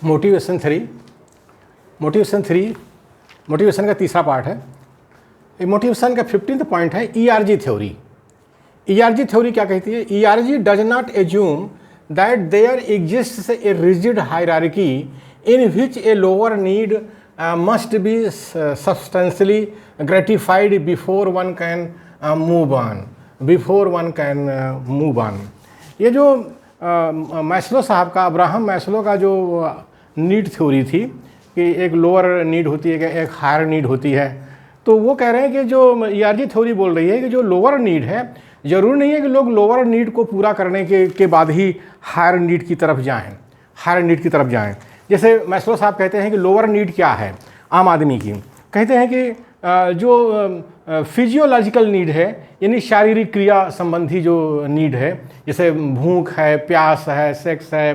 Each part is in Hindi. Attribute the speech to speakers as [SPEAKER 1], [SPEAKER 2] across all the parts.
[SPEAKER 1] मोटिवेशन का तीसरा पार्ट है। मोटिवेशन का 15th पॉइंट है ERG थ्योरी। ERG थ्योरी क्या कहती है? ERG does not assume that there exists a rigid hierarchy in which a lower need must be substantially gratified before one can move on. ये जो मैस्लो साहब का, अब्राहम मैस्लो का जो नीड थ्योरी थी कि एक लोअर नीड होती है, एक हायर नीड होती है, तो वो कह रहे हैं कि जो ERG थ्योरी बोल रही है कि जो लोअर नीड है, ज़रूरी नहीं है कि लोग लोअर नीड को पूरा करने के बाद ही हायर नीड की तरफ जाएं। जैसे मैस्लो साहब कहते हैं कि लोअर नीड क्या है आम आदमी की? कहते हैं कि जो फिजियोलॉजिकल नीड है, यानी शारीरिक क्रिया संबंधी जो नीड है, जैसे भूख है, प्यास है, सेक्स है,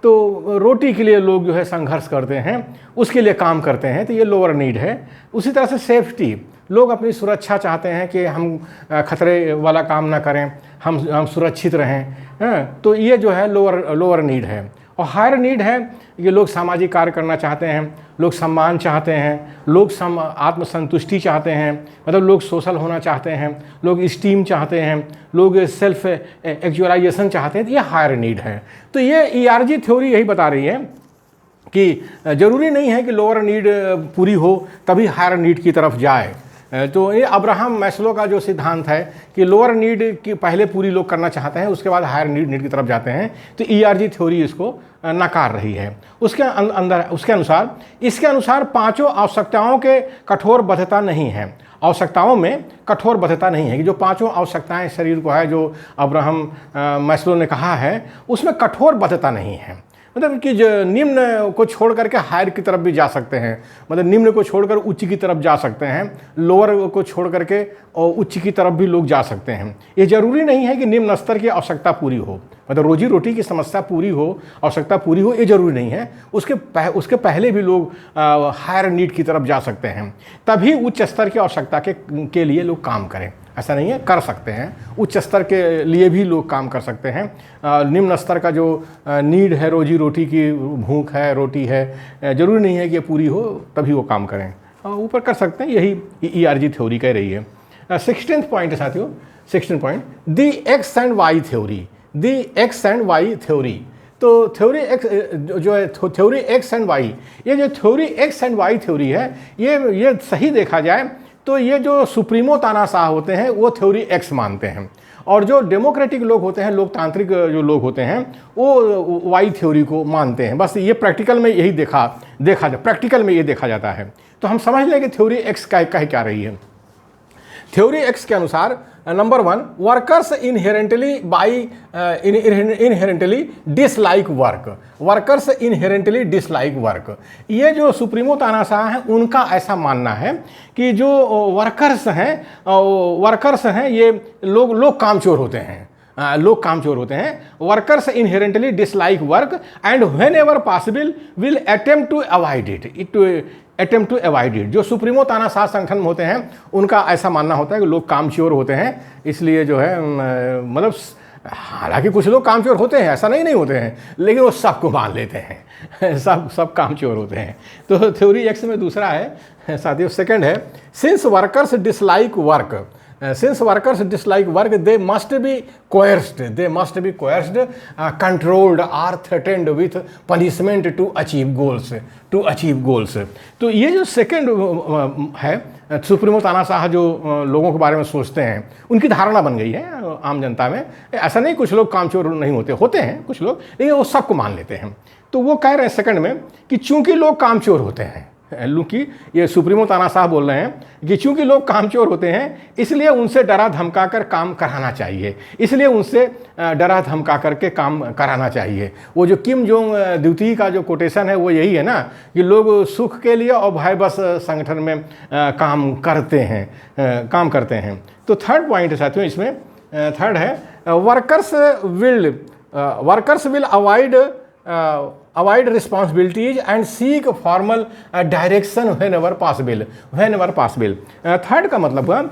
[SPEAKER 1] तो रोटी के लिए लोग जो है संघर्ष करते हैं, उसके लिए काम करते हैं, तो ये लोअर नीड है। उसी तरह से सेफ्टी, लोग अपनी सुरक्षा चाहते हैं कि हम खतरे वाला काम ना करें, हम सुरक्षित रहें, तो ये जो है लोअर नीड है। और हायर नीड है कि लोग सामाजिक कार्य करना चाहते हैं, लोग सम्मान चाहते हैं, लोग आत्मसंतुष्टि चाहते हैं, मतलब लोग सोशल होना चाहते हैं, लोग स्टीम चाहते हैं, लोग सेल्फ एक्चुअलाइजेशन चाहते हैं, तो ये हायर नीड है। तो ये ERG थ्योरी यही बता रही है कि ज़रूरी नहीं है कि लोअर नीड पूरी हो तभी हायर नीड की तरफ जाए। तो ये अब्राहम मैस्लो का जो सिद्धांत है कि लोअर नीड की पहले पूरी लोग करना चाहते हैं, उसके बाद हायर नीड की तरफ जाते हैं, तो ERG थ्योरी इसको नकार रही है। उसके अनुसार पांचों आवश्यकताओं के कठोर बद्धता नहीं है। आवश्यकताओं में कठोर बद्धता नहीं है कि जो पांचों आवश्यकताएं शरीर को है, जो अब्राहम मैस्लो ने कहा है, उसमें कठोर बद्धता नहीं है। मतलब कि जो निम्न को छोड़ करके हायर की तरफ भी जा सकते हैं, मतलब निम्न को छोड़कर उच्च की तरफ जा सकते हैं, लोअर को छोड़ करके और उच्च की तरफ भी लोग जा सकते हैं। ये ज़रूरी नहीं है कि निम्न स्तर की आवश्यकता पूरी हो, मतलब रोजी रोटी की समस्या पूरी हो, आवश्यकता पूरी हो, ये ज़रूरी नहीं है। उसके पहले भी लोग हायर नीड की तरफ जा सकते हैं, तभी उच्च स्तर की आवश्यकता के लिए लोग काम करें। ऐसा नहीं है, कर सकते हैं, उच्च स्तर के लिए भी लोग काम कर सकते हैं। निम्न स्तर का जो नीड है, रोजी रोटी की भूख है, रोटी है, ज़रूरी नहीं है कि ये पूरी हो तभी वो काम करें, ऊपर कर सकते हैं। यही ERG थ्योरी कह रही है। 16th पॉइंट है साथियों, 16th point the X and Y theory. The X and Y theory, तो थ्योरी X जो है, थ्योरी X एंड Y, ये जो theory X and Y theory है, ये सही देखा जाए तो ये जो सुप्रीमो तानाशाह होते हैं वो थ्योरी X मानते हैं, और जो डेमोक्रेटिक लोग होते हैं, लोकतांत्रिक जो लोग होते हैं, वो Y थ्योरी को मानते हैं। बस ये प्रैक्टिकल में यही प्रैक्टिकल में ये देखा जाता है। तो हम समझ लें कि थ्योरी X कह क्या रही है। थ्योरी X के अनुसार number 1, workers inherently dislike work. ये जो सुप्रीमो तानाशाह हैं, उनका ऐसा मानना है कि जो वर्कर्स हैं ये लोग कामचोर होते हैं, workers inherently dislike work and whenever possible will attempt to avoid it. जो सुप्रीमो तानाशाह संगठन में होते हैं, उनका ऐसा मानना होता है कि लोग कामचोर होते हैं, इसलिए जो है मतलब, हालांकि कुछ लोग कामचोर होते हैं, ऐसा नहीं होते हैं, लेकिन वो सबको मान लेते हैं, सब कामचोर होते हैं। तो थ्योरी X में दूसरा है साथियों, सेकंड है, since workers dislike work they must be coerced, controlled or threatened with punishment to achieve goals। तो ये जो सेकंड है, सुप्रीमो तानाशाह जो लोगों के बारे में सोचते हैं, उनकी धारणा बन गई है आम जनता में। ऐसा नहीं कुछ लोग कामचोर नहीं होते हैं कुछ लोग, लेकिन वो सबको मान लेते हैं। तो वो कह रहे हैं सेकंड में कि चूंकि लोग कामचोर होते हैं, ये सुप्रीमो तानाशाह बोल रहे हैं कि चूंकि लोग कामचोर होते हैं, इसलिए उनसे डरा धमका कर काम कराना चाहिए। वो जो किम जोंग द्वितीय का जो कोटेशन है, वो यही है ना कि लोग सुख के लिए और भय बस संगठन में काम करते हैं। तो थर्ड पॉइंट है साथियों, इसमें थर्ड है, workers will avoid responsibilities and seek formal direction when ever possible. Third का मतलब है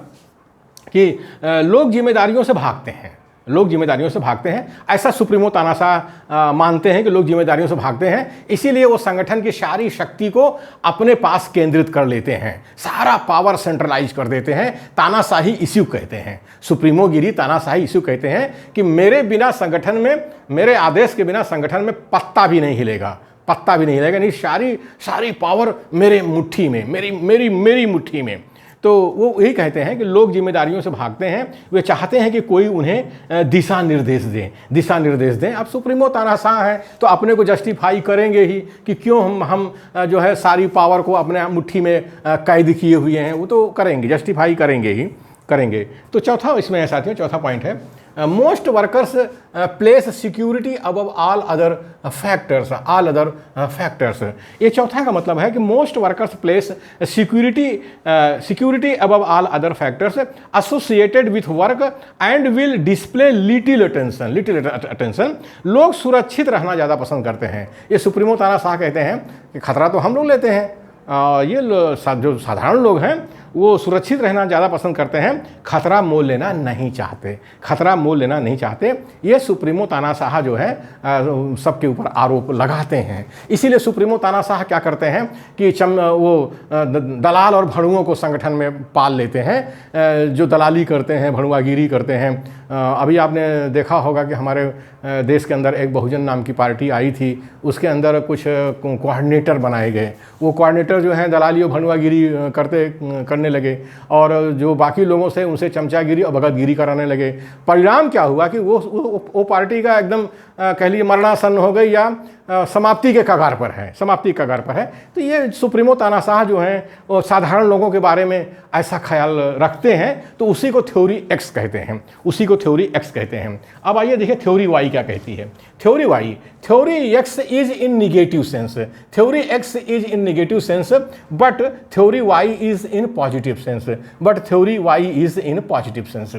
[SPEAKER 1] कि लोग जिम्मेदारियों से भागते हैं, लोग जिम्मेदारियों से भागते हैं, ऐसा सुप्रीमो तानाशाह मानते हैं कि लोग जिम्मेदारियों से भागते हैं, इसीलिए वो संगठन की सारी शक्ति को अपने पास केंद्रित कर लेते हैं, सारा पावर सेंट्रलाइज कर देते हैं। तानाशाही इश्यू कहते हैं, सुप्रीमोगिरी तानाशाही इश्यू कहते हैं कि मेरे बिना संगठन में, मेरे आदेश के बिना संगठन में पत्ता भी नहीं हिलेगा, पत्ता भी नहीं हिलेगा, नहीं सारी पावर मेरे मुट्ठी में, मेरी मुट्ठी में। तो वो यही कहते हैं कि लोग जिम्मेदारियों से भागते हैं, वे चाहते हैं कि कोई उन्हें दिशा निर्देश दें। अब सुप्रीमो तानाशाह हैं तो अपने को जस्टिफाई करेंगे ही कि क्यों हम जो है सारी पावर को अपने मुट्ठी में कैद किए हुए हैं, वो तो करेंगे, जस्टिफाई करेंगे। तो चौथा इसमें साथियों, चौथा पॉइंट है most workers place security above all other factors. ये चौथा का मतलब है कि most workers place security above all other factors associated with work and will display little attention. लोग सुरक्षित रहना ज़्यादा पसंद करते हैं। ये सुप्रीमो तानाशाह कहते हैं कि खतरा तो हम लोग लेते हैं, ये जो साधारण लोग हैं वो सुरक्षित रहना ज़्यादा पसंद करते हैं, खतरा मोल लेना नहीं चाहते। ये सुप्रीमो तानाशाह जो है सबके ऊपर आरोप लगाते हैं। इसीलिए सुप्रीमो तानाशाह क्या करते हैं कि वो दलाल और भड़ुओं को संगठन में पाल लेते हैं, जो दलाली करते हैं, भड़ुआगिरी करते हैं। अभी आपने देखा होगा कि हमारे देश के अंदर एक बहुजन नाम की पार्टी आई थी, उसके अंदर कुछ कोऑर्डिनेटर बनाए गए। वो कोऑर्डिनेटर जो हैं दलाली और भड़ुआगिरी करने लगे और जो बाकी लोगों से उनसे चमचागिरी और भगतगिरी कराने लगे। परिणाम क्या हुआ कि वो पार्टी का एकदम कह लीजिए मरणासन हो गई या समाप्ति के कगार पर है। तो ये सुप्रीमो तानाशाह जो हैं वो साधारण लोगों के बारे में ऐसा ख्याल रखते हैं, तो उसी को थ्योरी एक्स कहते हैं। अब आइए देखिए थ्योरी वाई क्या कहती है। Theory X is in negative sense but theory Y is in positive sense.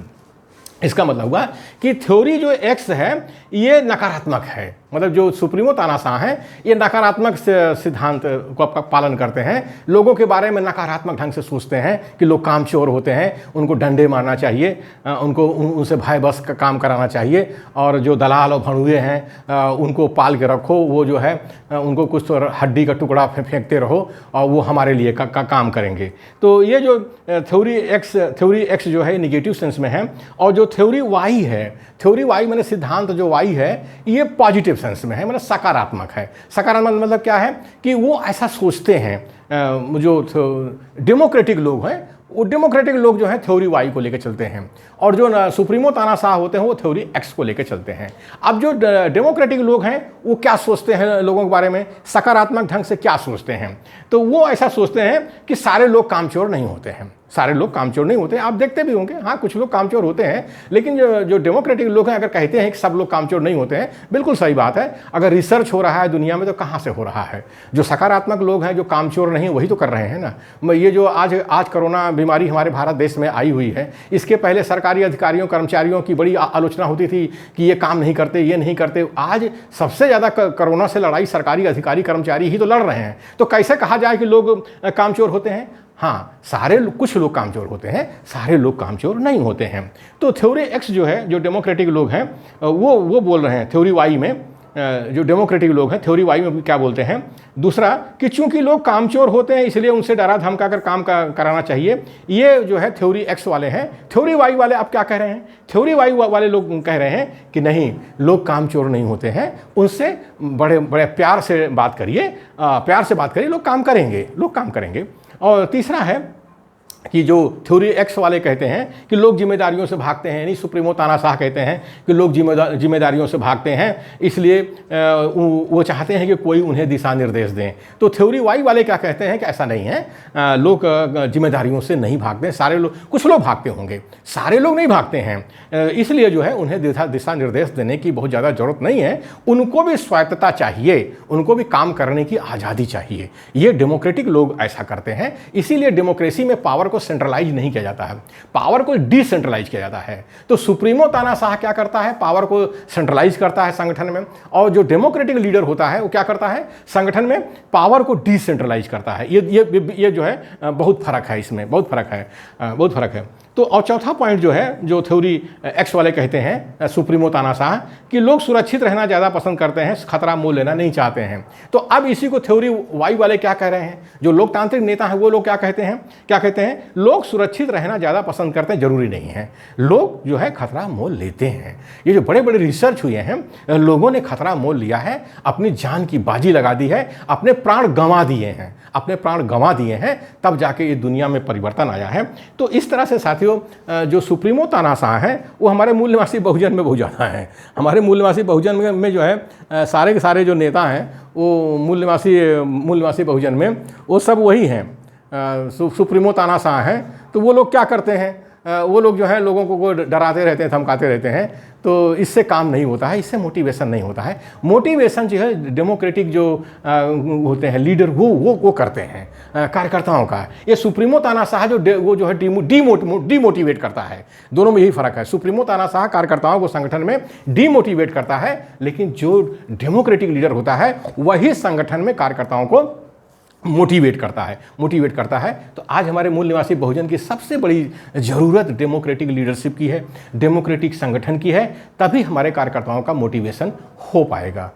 [SPEAKER 1] इसका मतलब हुआ कि थ्योरी जो एक्स है ये नकारात्मक है, मतलब जो सुप्रीमो तानाशाह हैं ये नकारात्मक सिद्धांत को पालन करते हैं, लोगों के बारे में नकारात्मक ढंग से सोचते हैं कि लोग कामचोर होते हैं, उनको डंडे मारना चाहिए, उनसे भय बस का काम कराना चाहिए, और जो दलाल और भड़ुए हैं उनको पाल के रखो, वो जो है उनको कुछ तो हड्डी का टुकड़ा फेंकते रहो और वो हमारे लिए काम करेंगे। तो ये जो थ्योरी एक्स जो है निगेटिव सेंस में है, और जो थ्योरी वाई मैंने सिद्धांत जो वाई है ये पॉजिटिव सेंस में है, मतलब सकारात्मक है। सकारात्मक मतलब क्या है कि वो ऐसा सोचते हैं, जो डेमोक्रेटिक लोग हैं वो डेमोक्रेटिक लोग जो हैं थ्योरी वाई को लेकर चलते हैं, और जो सुप्रीमो तानाशाह होते हैं वो थ्योरी एक्स को लेकर चलते हैं। अब जो डेमोक्रेटिक लोग हैं वो क्या सोचते हैं लोगों के बारे में, सकारात्मक ढंग से क्या सोचते हैं, तो वो ऐसा सोचते हैं कि सारे लोग कामचोर नहीं होते हैं। आप देखते भी होंगे, हाँ कुछ लोग कामचोर होते हैं, लेकिन जो डेमोक्रेटिक लोग हैं अगर कहते हैं कि सब लोग कामचोर नहीं होते हैं, बिल्कुल सही बात है। अगर रिसर्च हो रहा है दुनिया में तो कहाँ से हो रहा है? जो सकारात्मक लोग हैं जो कामचोर नहीं वही तो कर रहे हैं ना। ये जो आज कोरोना बीमारी हमारे भारत देश में आई हुई है, इसके पहले सरकारी अधिकारियों कर्मचारियों की बड़ी आलोचना होती थी कि ये काम नहीं करते, ये नहीं करते। आज सबसे ज़्यादा कोरोना से लड़ाई सरकारी अधिकारी कर्मचारी ही तो लड़ रहे हैं, तो कैसे कहा जाए कि लोग कामचोर होते हैं? हाँ, कुछ लोग कामचोर होते हैं, सारे लोग कामचोर नहीं होते हैं। तो थ्योरी एक्स जो है, जो डेमोक्रेटिक लोग हैं वो बोल रहे हैं थ्योरी वाई में, जो डेमोक्रेटिक लोग हैं थ्योरी वाई में क्या बोलते हैं, दूसरा कि चूंकि लोग कामचोर होते हैं इसलिए उनसे डरा धमका कर काम कराना चाहिए। ये जो है थ्योरी एक्स वाले हैं। थ्योरी वाई वाले अब क्या कह रहे हैं? थ्योरी वाई वाले लोग कह रहे हैं कि नहीं, लोग कामचोर नहीं होते हैं, उनसे बड़े प्यार से बात करिए, लोग काम करेंगे। और तीसरा है कि जो थ्योरी एक्स वाले कहते हैं कि लोग जिम्मेदारियों से भागते हैं, यानी सुप्रीमो तानाशाह कहते हैं कि लोग जिम्मेदारियों से भागते हैं, इसलिए वो चाहते हैं कि कोई उन्हें दिशा निर्देश दें। तो थ्योरी वाई वाले क्या कहते हैं कि ऐसा नहीं है, लोग जिम्मेदारियों से नहीं भागते, सारे लोग, कुछ लोग भागते होंगे, सारे लोग नहीं भागते हैं, इसलिए जो है उन्हें दिशा निर्देश देने की बहुत ज़्यादा ज़रूरत नहीं है। उनको भी स्वायत्तता चाहिए, उनको भी काम करने की आज़ादी चाहिए। ये डेमोक्रेटिक लोग ऐसा करते हैं। इसीलिए डेमोक्रेसी में पावर को सेंट्रलाइज नहीं किया जाता है, पावर को डिसेंट्रलाइज किया जाता है। तो सुप्रीमो तानाशाह क्या करता है? पावर को सेंट्रलाइज करता है संगठन में, और जो डेमोक्रेटिक लीडर होता है वो क्या करता है? संगठन में पावर को डिसेंट्रलाइज करता है। ये जो है बहुत फर्क है, इसमें बहुत फर्क है। तो और चौथा पॉइंट जो है, जो थ्योरी एक्स वाले कहते हैं, सुप्रीमो तानाशाह, कि लोग सुरक्षित रहना ज़्यादा पसंद करते हैं, खतरा मोल लेना नहीं चाहते हैं। तो अब इसी को थ्योरी वाई वाले क्या कह रहे हैं, जो लोकतांत्रिक नेता हैं वो लोग क्या कहते हैं, लोग सुरक्षित रहना ज़्यादा पसंद करते हैं, जरूरी नहीं है, लोग जो है खतरा मोल लेते हैं। ये जो बड़े बड़े रिसर्च हुए हैं, लोगों ने खतरा मोल लिया है, अपनी जान की बाजी लगा दी है, अपने प्राण गंवा दिए हैं, तब जाके ये दुनिया में परिवर्तन आया है। तो इस तरह से साथियों, जो सुप्रीमो तानाशाह हैं वो हमारे मूल निवासी बहुजन में बहुत ज़्यादा हैं। हमारे मूल निवासी बहुजन में जो है सारे के सारे जो नेता हैं वो मूल निवासी बहुजन में वो सब वही हैं, सुप्रीमो तानाशाह हैं। तो वो लोग क्या करते हैं, वो लोग जो है लोगों को डराते रहते हैं, धमकाते रहते हैं। तो इससे काम नहीं होता है, इससे मोटिवेशन नहीं होता है। मोटिवेशन जो है डेमोक्रेटिक जो होते हैं लीडर वो करते हैं, कार्यकर्ताओं का। ये सुप्रीमो तानाशाह वो जो है डीमोटिवेट करता है। दोनों में यही फ़र्क है। सुप्रीमो तानाशाह कार्यकर्ताओं को संगठन में डीमोटिवेट करता है, लेकिन जो डेमोक्रेटिक लीडर होता है वही संगठन में कार्यकर्ताओं को मोटिवेट करता है। तो आज हमारे मूल निवासी बहुजन की सबसे बड़ी ज़रूरत डेमोक्रेटिक लीडरशिप की है, डेमोक्रेटिक संगठन की है। तभी हमारे कार्यकर्ताओं का मोटिवेशन हो पाएगा।